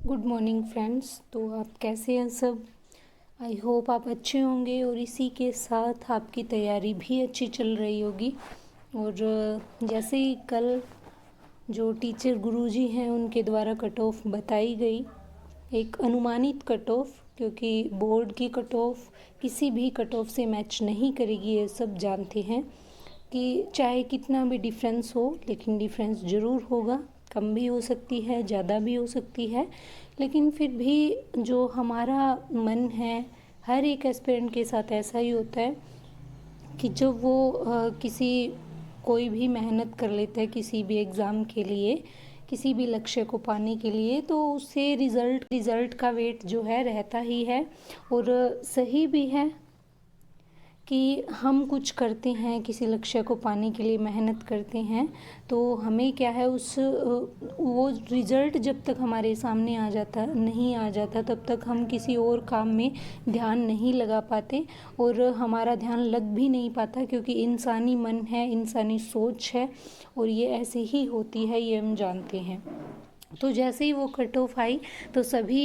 Good morning friends. तो आप कैसे हैं सब? आई होप आप अच्छे होंगे और इसी के साथ आपकी तैयारी भी अच्छी चल रही होगी। और जैसे ही कल जो टीचर गुरुजी हैं उनके द्वारा कट ऑफ बताई गई, एक अनुमानित कट ऑफ, क्योंकि बोर्ड की कट ऑफ किसी भी कट ऑफ से मैच नहीं करेगी, ये सब जानते हैं कि चाहे कितना भी डिफरेंस हो, लेकिन डिफरेंस ज़रूर होगा। कम भी हो सकती है, ज़्यादा भी हो सकती है, लेकिन फिर भी जो हमारा मन है, हर एक एस्पिरेंट के साथ ऐसा ही होता है कि जब वो किसी कोई भी मेहनत कर लेता है किसी भी एग्ज़ाम के लिए, किसी भी लक्ष्य को पाने के लिए, तो उससे रिज़ल्ट का वेट जो है रहता ही है। और सही भी है कि हम कुछ करते हैं, किसी लक्ष्य को पाने के लिए मेहनत करते हैं, तो हमें क्या है वो रिज़ल्ट जब तक हमारे सामने नहीं आ जाता तब तक हम किसी और काम में ध्यान नहीं लगा पाते और हमारा ध्यान लग भी नहीं पाता, क्योंकि इंसानी मन है, इंसानी सोच है और ये ऐसे ही होती है, ये हम जानते हैं। तो जैसे ही वो कट ऑफ आई तो सभी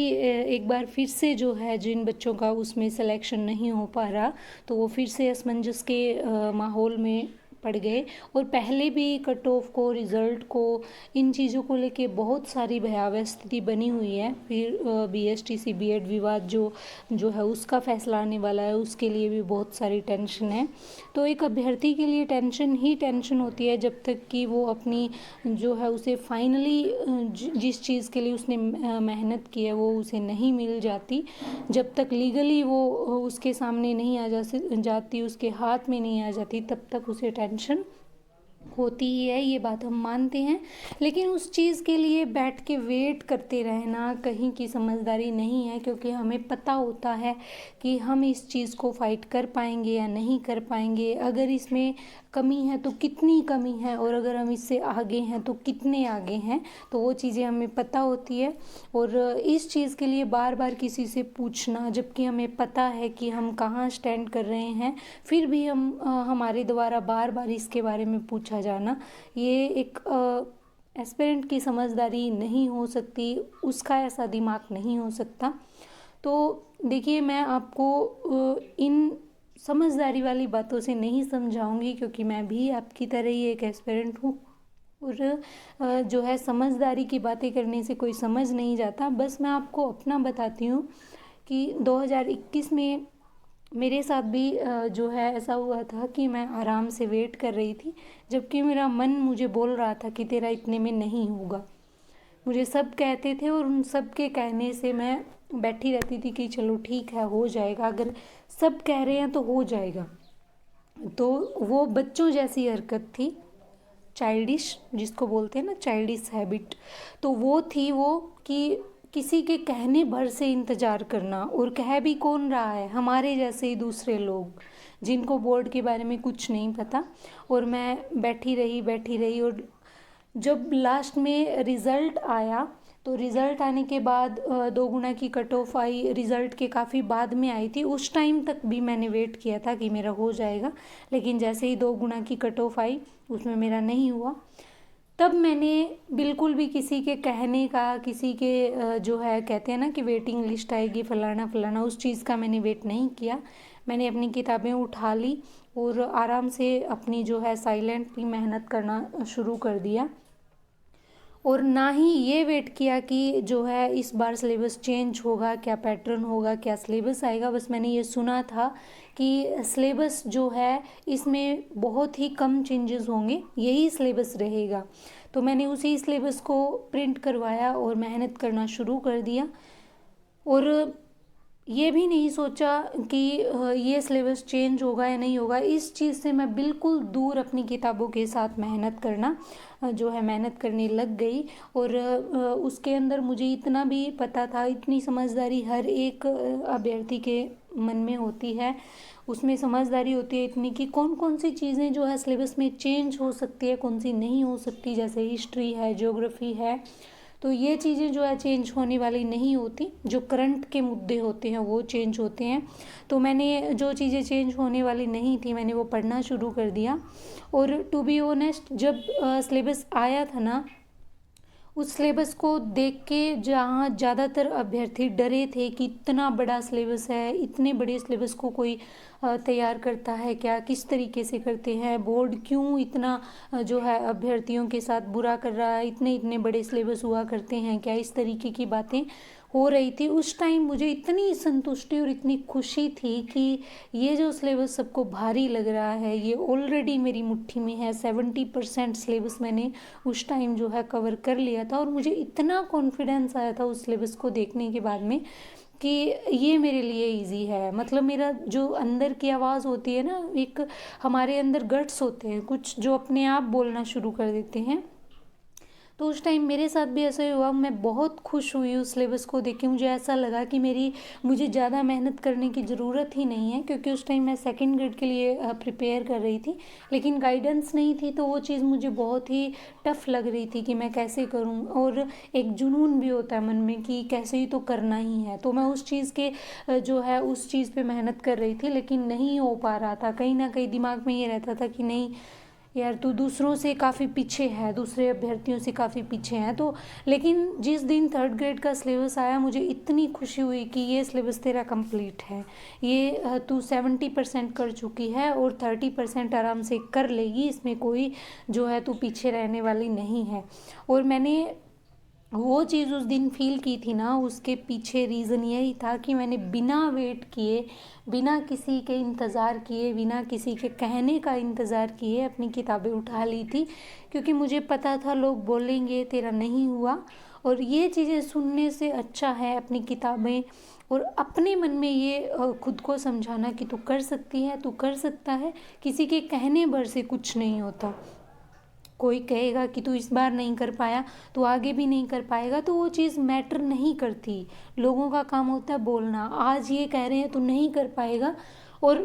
एक बार फिर से जो है, जिन बच्चों का उसमें सिलेक्शन नहीं हो पा रहा, तो वो फिर से असमंजस के माहौल में पड़ गए। और पहले भी कट ऑफ को, रिज़ल्ट को, इन चीज़ों को लेके बहुत सारी भयावह स्थिति बनी हुई है। फिर BSTC B.Ed विवाद जो है उसका फैसला आने वाला है, उसके लिए भी बहुत सारी टेंशन है। तो एक अभ्यर्थी के लिए टेंशन ही टेंशन होती है जब तक कि वो अपनी जो है उसे फाइनली जिस चीज़ के लिए उसने मेहनत की है वो उसे नहीं मिल जाती, जब तक लीगली वो उसके सामने नहीं आ जाती, उसके हाथ में नहीं आ जाती, तब तक उसे टेंशन होती ही है, ये बात हम मानते हैं। लेकिन उस चीज़ के लिए बैठ के वेट करते रहना कहीं की समझदारी नहीं है, क्योंकि हमें पता होता है कि हम इस चीज़ को फाइट कर पाएंगे या नहीं कर पाएंगे, अगर इसमें कमी है तो कितनी कमी है, और अगर हम इससे आगे हैं तो कितने आगे हैं, तो वो चीज़ें हमें पता होती है। और इस चीज़ के लिए बार बार किसी से पूछना, जबकि हमें पता है कि हम कहाँ स्टैंड कर रहे हैं, फिर भी हमारे द्वारा बार बार इसके बारे में पूछा जाना, ये एक एस्पिरेंट की समझदारी नहीं हो सकती, उसका ऐसा दिमाग नहीं हो सकता। तो देखिए, मैं आपको इन समझदारी वाली बातों से नहीं समझाऊंगी, क्योंकि मैं भी आपकी तरह ही एक एस्पिरेंट हूँ और जो है समझदारी की बातें करने से कोई समझ नहीं जाता। बस मैं आपको अपना बताती हूँ कि 2021 में मेरे साथ भी जो है ऐसा हुआ था कि मैं आराम से वेट कर रही थी, जबकि मेरा मन मुझे बोल रहा था कि तेरा इतने में नहीं होगा। मुझे सब कहते थे और उन सब के कहने से मैं बैठी रहती थी कि चलो ठीक है, हो जाएगा, अगर सब कह रहे हैं तो हो जाएगा। तो वो बच्चों जैसी हरकत थी, चाइल्डिश जिसको बोलते हैं ना, चाइल्डिश हैबिट, तो वो थी वो कि किसी के कहने भर से इंतज़ार करना। और कह भी कौन रहा है, हमारे जैसे ही दूसरे लोग जिनको बोर्ड के बारे में कुछ नहीं पता। और मैं बैठी रही और जब लास्ट में रिज़ल्ट आया, तो रिज़ल्ट आने के बाद 2 गुना की कट ऑफ आई, रिज़ल्ट के काफ़ी बाद में आई थी। उस टाइम तक भी मैंने वेट किया था कि मेरा हो जाएगा, लेकिन जैसे ही 2 गुना की कट ऑफ आई उसमें मेरा नहीं हुआ। तब मैंने बिल्कुल भी किसी के कहने का, किसी के जो है कहते हैं ना कि वेटिंग लिस्ट आएगी फलाना फलाना, उस चीज़ का मैंने वेट नहीं किया। मैंने अपनी किताबें उठा ली और आराम से अपनी जो है साइलेंटली मेहनत करना शुरू कर दिया। और ना ही ये वेट किया कि जो है इस बार सिलेबस चेंज होगा, क्या पैटर्न होगा, क्या सिलेबस आएगा। बस मैंने ये सुना था कि सिलेबस जो है इसमें बहुत ही कम चेंजेस होंगे, यही सिलेबस रहेगा। तो मैंने उसी सिलेबस को प्रिंट करवाया और मेहनत करना शुरू कर दिया। और ये भी नहीं सोचा कि ये सिलेबस चेंज होगा या नहीं होगा, इस चीज़ से मैं बिल्कुल दूर अपनी किताबों के साथ मेहनत करना जो है मेहनत करने लग गई। और उसके अंदर मुझे इतना भी पता था, इतनी समझदारी हर एक अभ्यर्थी के मन में होती है, उसमें समझदारी होती है इतनी कि कौन कौन सी चीज़ें जो है सिलेबस में चेंज हो सकती है, कौन सी नहीं हो सकती। जैसे हिस्ट्री है, ज्योग्राफी है, तो ये चीज़ें जो है चेंज होने वाली नहीं होती, जो करंट के मुद्दे होते हैं वो चेंज होते हैं। तो मैंने जो चीज़ें चेंज होने वाली नहीं थी मैंने वो पढ़ना शुरू कर दिया। और टू बी ऑनेस्ट, जब सिलेबस आया था ना, उस सिलेबस को देख के जहाँ ज़्यादातर अभ्यर्थी डरे थे कि इतना बड़ा सिलेबस है, इतने बड़े सिलेबस को कोई तैयार करता है क्या, किस तरीके से करते हैं, बोर्ड क्यों इतना जो है अभ्यर्थियों के साथ बुरा कर रहा है, इतने इतने बड़े सिलेबस हुआ करते हैं क्या, इस तरीके की बातें हो रही थी। उस टाइम मुझे इतनी संतुष्टि और इतनी खुशी थी कि ये जो सिलेबस सबको भारी लग रहा है ये ऑलरेडी मेरी मुट्ठी में है। 70% सिलेबस मैंने उस टाइम जो है कवर कर लिया था और मुझे इतना कॉन्फिडेंस आया था उस सिलेबस को देखने के बाद में कि ये मेरे लिए इजी है। मतलब मेरा जो अंदर की आवाज़ होती है ना, एक हमारे अंदर गट्स होते हैं कुछ जो अपने आप बोलना शुरू कर देते हैं, तो उस टाइम मेरे साथ भी ऐसा ही हुआ। मैं बहुत खुश हुई उस सिलेबस को देख के। मुझे ऐसा लगा कि मुझे ज़्यादा मेहनत करने की ज़रूरत ही नहीं है, क्योंकि उस टाइम मैं सेकंड ग्रेड के लिए प्रिपेयर कर रही थी, लेकिन गाइडेंस नहीं थी, तो वो चीज़ मुझे बहुत ही टफ़ लग रही थी कि मैं कैसे करूं। और एक जुनून भी होता है मन में कि कैसे ही तो करना ही है, तो मैं उस चीज़ के जो है उस चीज़ पे मेहनत कर रही थी, लेकिन नहीं हो पा रहा था। कहीं ना कहीं दिमाग में ये रहता था कि नहीं यार, तू दूसरों से काफ़ी पीछे है, दूसरे अभ्यर्थियों से काफ़ी पीछे हैं। तो लेकिन जिस दिन थर्ड ग्रेड का सिलेबस आया मुझे इतनी खुशी हुई कि ये सिलेबस तेरा कंप्लीट है, ये तू 70% कर चुकी है और 30% आराम से कर लेगी, इसमें कोई जो है तू पीछे रहने वाली नहीं है। और मैंने वो चीज़ उस दिन फील की थी ना, उसके पीछे रीज़न यही था कि मैंने बिना वेट किए, बिना किसी के इंतज़ार किए, बिना किसी के कहने का इंतज़ार किए अपनी किताबें उठा ली थी, क्योंकि मुझे पता था लोग बोलेंगे तेरा नहीं हुआ। और ये चीज़ें सुनने से अच्छा है अपनी किताबें और अपने मन में ये खुद को समझाना कि तू कर सकती है, तू कर सकता है। किसी के कहने भर से कुछ नहीं होता। कोई कहेगा कि तू इस बार नहीं कर पाया तो आगे भी नहीं कर पाएगा, तो वो चीज़ मैटर नहीं करती। लोगों का काम होता है बोलना। आज ये कह रहे हैं तू नहीं कर पाएगा, और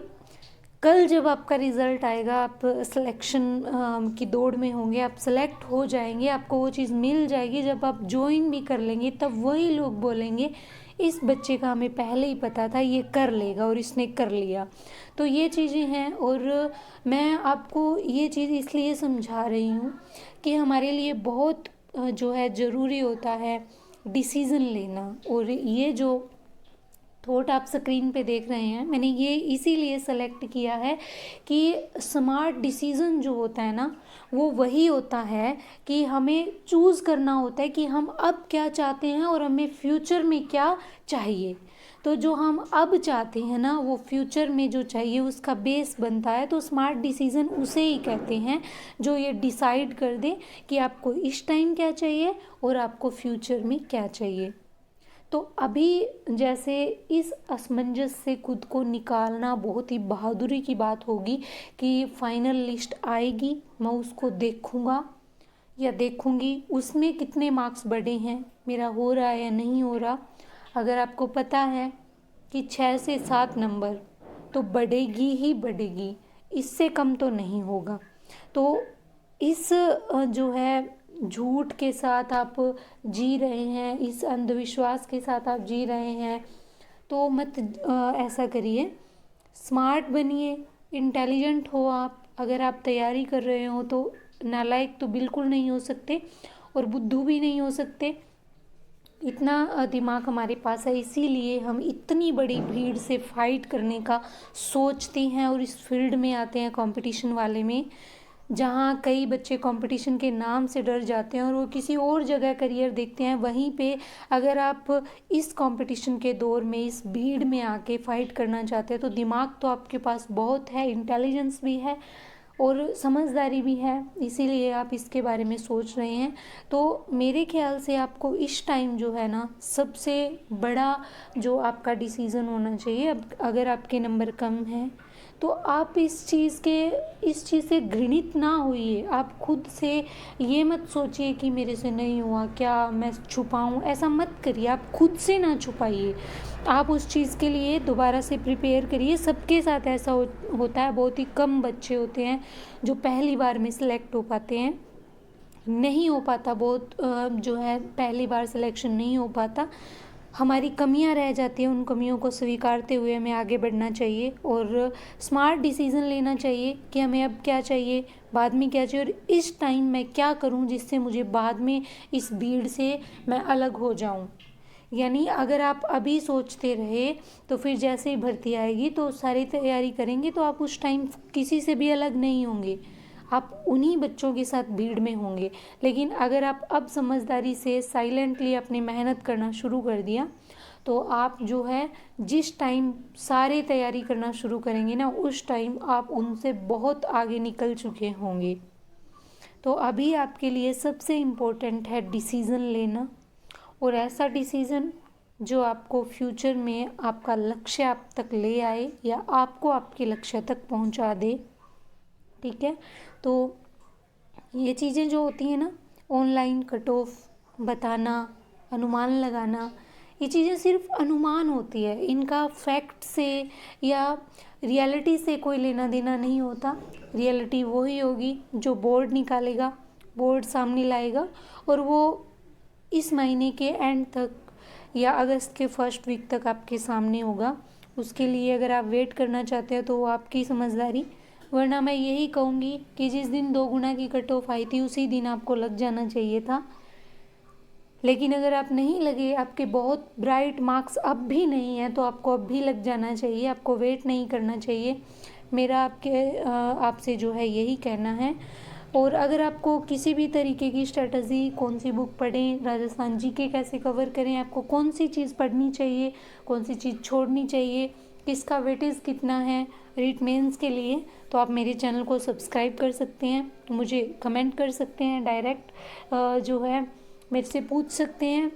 कल जब आपका रिज़ल्ट आएगा, आप सिलेक्शन की दौड़ में होंगे, आप सेलेक्ट हो जाएंगे, आपको वो चीज़ मिल जाएगी, जब आप ज्वाइन भी कर लेंगे तब वही लोग बोलेंगे इस बच्चे का हमें पहले ही पता था ये कर लेगा और इसने कर लिया। तो ये चीज़ें हैं, और मैं आपको ये चीज़ इसलिए समझा रही हूँ कि हमारे लिए बहुत जो है ज़रूरी होता है डिसीज़न लेना। और ये जो थॉट आप स्क्रीन पे देख रहे हैं, मैंने ये इसीलिए सेलेक्ट किया है कि स्मार्ट डिसीज़न जो होता है ना, वो वही होता है कि हमें चूज़ करना होता है कि हम अब क्या चाहते हैं और हमें फ्यूचर में क्या चाहिए। तो जो हम अब चाहते हैं ना, वो फ्यूचर में जो चाहिए उसका बेस बनता है। तो स्मार्ट डिसीज़न उसे ही कहते हैं जो ये डिसाइड कर दे कि आपको इस टाइम क्या चाहिए और आपको फ्यूचर में क्या चाहिए। तो अभी जैसे इस असमंजस से खुद को निकालना बहुत ही बहादुरी की बात होगी कि फाइनल लिस्ट आएगी, मैं उसको देखूँगा या देखूँगी, उसमें कितने मार्क्स बढ़े हैं, मेरा हो रहा है या नहीं हो रहा। अगर आपको पता है कि 6 से 7 नंबर तो बढ़ेगी ही बढ़ेगी, इससे कम तो नहीं होगा। तो इस जो है झूठ के साथ आप जी रहे हैं, इस अंधविश्वास के साथ आप जी रहे हैं, तो मत ऐसा करिए। स्मार्ट बनिए, इंटेलिजेंट हो आप। अगर आप तैयारी कर रहे हो तो नालायक तो बिल्कुल नहीं हो सकते और बुद्धू भी नहीं हो सकते। इतना दिमाग हमारे पास है, इसीलिए हम इतनी बड़ी भीड़ से फाइट करने का सोचते हैं और इस फील्ड में आते हैं कंपटीशन वाले में, जहाँ कई बच्चे कंपटीशन के नाम से डर जाते हैं और वो किसी और जगह करियर देखते हैं। वहीं पे अगर आप इस कंपटीशन के दौर में, इस भीड़ में आके फाइट करना चाहते हैं तो दिमाग तो आपके पास बहुत है, इंटेलिजेंस भी है और समझदारी भी है, इसीलिए आप इसके बारे में सोच रहे हैं। तो मेरे ख्याल से आपको इस टाइम जो है ना, सबसे बड़ा जो आपका डिसीज़न होना चाहिए, अब अगर आपके नंबर कम हैं तो आप इस चीज़ से घृणित ना होइए। आप खुद से ये मत सोचिए कि मेरे से नहीं हुआ, क्या मैं छुपाऊं, ऐसा मत करिए। आप खुद से ना छुपाइए, आप उस चीज़ के लिए दोबारा से प्रिपेयर करिए। सबके साथ ऐसा होता है, बहुत ही कम बच्चे होते हैं जो पहली बार में सिलेक्ट हो पाते हैं, नहीं हो पाता, बहुत जो है पहली बार सिलेक्शन नहीं हो पाता। हमारी कमियां रह जाती हैं, उन कमियों को स्वीकारते हुए हमें आगे बढ़ना चाहिए और स्मार्ट डिसीज़न लेना चाहिए कि हमें अब क्या चाहिए, बाद में क्या चाहिए और इस टाइम मैं क्या करूं जिससे मुझे बाद में इस भीड़ से मैं अलग हो जाऊं। यानी अगर आप अभी सोचते रहे तो फिर जैसे ही भर्ती आएगी तो सारी तैयारी करेंगे तो आप उस टाइम किसी से भी अलग नहीं होंगे, आप उन्हीं बच्चों के साथ भीड़ में होंगे। लेकिन अगर आप अब समझदारी से साइलेंटली अपनी मेहनत करना शुरू कर दिया तो आप जो है जिस टाइम सारे तैयारी करना शुरू करेंगे ना, उस टाइम आप उनसे बहुत आगे निकल चुके होंगे। तो अभी आपके लिए सबसे इम्पोर्टेंट है डिसीज़न लेना, और ऐसा डिसीज़न जो आपको फ्यूचर में आपका लक्ष्य आप तक ले आए या आपको आपके लक्ष्य तक पहुंचा दे। ठीक है, तो ये चीज़ें जो होती हैं ना, ऑनलाइन कट ऑफ बताना, अनुमान लगाना, ये चीज़ें सिर्फ अनुमान होती है, इनका फैक्ट से या रियलिटी से कोई लेना देना नहीं होता। रियलिटी वही होगी जो बोर्ड निकालेगा, बोर्ड सामने लाएगा और वो इस महीने के एंड तक या अगस्त के फर्स्ट वीक तक आपके सामने होगा। उसके लिए अगर आप वेट करना चाहते हो तो वो आपकी समझदारी, वरना मैं यही कहूँगी कि जिस दिन 2 गुना की कट ऑफ आई थी उसी दिन आपको लग जाना चाहिए था। लेकिन अगर आप नहीं लगे, आपके बहुत ब्राइट मार्क्स अब भी नहीं है, तो आपको अब भी लग जाना चाहिए, आपको वेट नहीं करना चाहिए। मेरा आपसे जो है यही कहना है। और अगर आपको किसी भी तरीके की स्ट्रेटजी, कौन सी बुक पढ़ें, राजस्थान जीके कैसे कवर करें, आपको कौन सी चीज़ पढ़नी चाहिए, कौन सी चीज़ छोड़नी चाहिए, किसका वेटेज कितना है रीट मेंस के लिए, तो आप मेरे चैनल को सब्सक्राइब कर सकते हैं, मुझे कमेंट कर सकते हैं, डायरेक्ट जो है मेरे से पूछ सकते हैं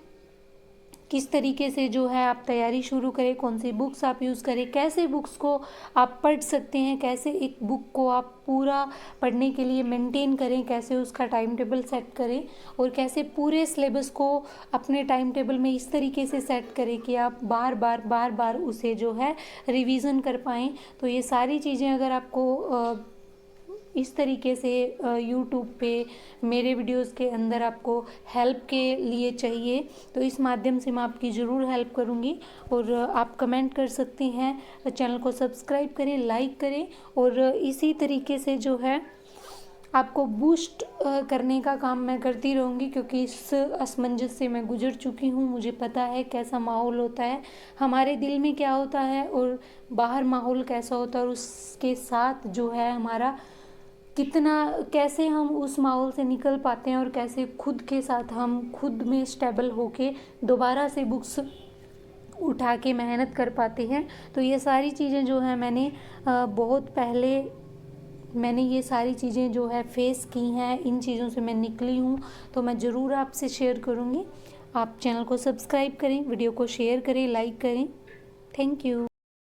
किस तरीके से जो है आप तैयारी शुरू करें, कौन सी बुक्स आप यूज़ करें, कैसे बुक्स को आप पढ़ सकते हैं, कैसे एक बुक को आप पूरा पढ़ने के लिए मेंटेन करें, कैसे उसका टाइम टेबल सेट करें और कैसे पूरे सिलेबस को अपने टाइम टेबल में इस तरीके से सेट करें कि आप बार बार उसे जो है रिवीजन कर पाएँ। तो ये सारी चीज़ें अगर आपको इस तरीके से यूट्यूब पे मेरे वीडियोस के अंदर आपको हेल्प के लिए चाहिए तो इस माध्यम से मैं आपकी ज़रूर हेल्प करूँगी। और आप कमेंट कर सकते हैं, चैनल को सब्सक्राइब करें, लाइक करें और इसी तरीके से जो है आपको बूस्ट करने का काम मैं करती रहूँगी, क्योंकि इस असमंजस से मैं गुजर चुकी हूँ। मुझे पता है कैसा माहौल होता है, हमारे दिल में क्या होता है और बाहर माहौल कैसा होता है, और उसके साथ जो है हमारा कैसे हम उस माहौल से निकल पाते हैं और कैसे खुद के साथ हम खुद में स्टेबल होके दोबारा से बुक्स उठा के मेहनत कर पाते हैं। तो ये सारी चीज़ें जो है मैंने बहुत पहले ये सारी चीज़ें जो है फेस की हैं, इन चीज़ों से मैं निकली हूँ, तो मैं ज़रूर आपसे शेयर करूँगी। आप चैनल को सब्सक्राइब करें, वीडियो को शेयर करें, लाइक करें। Thank you.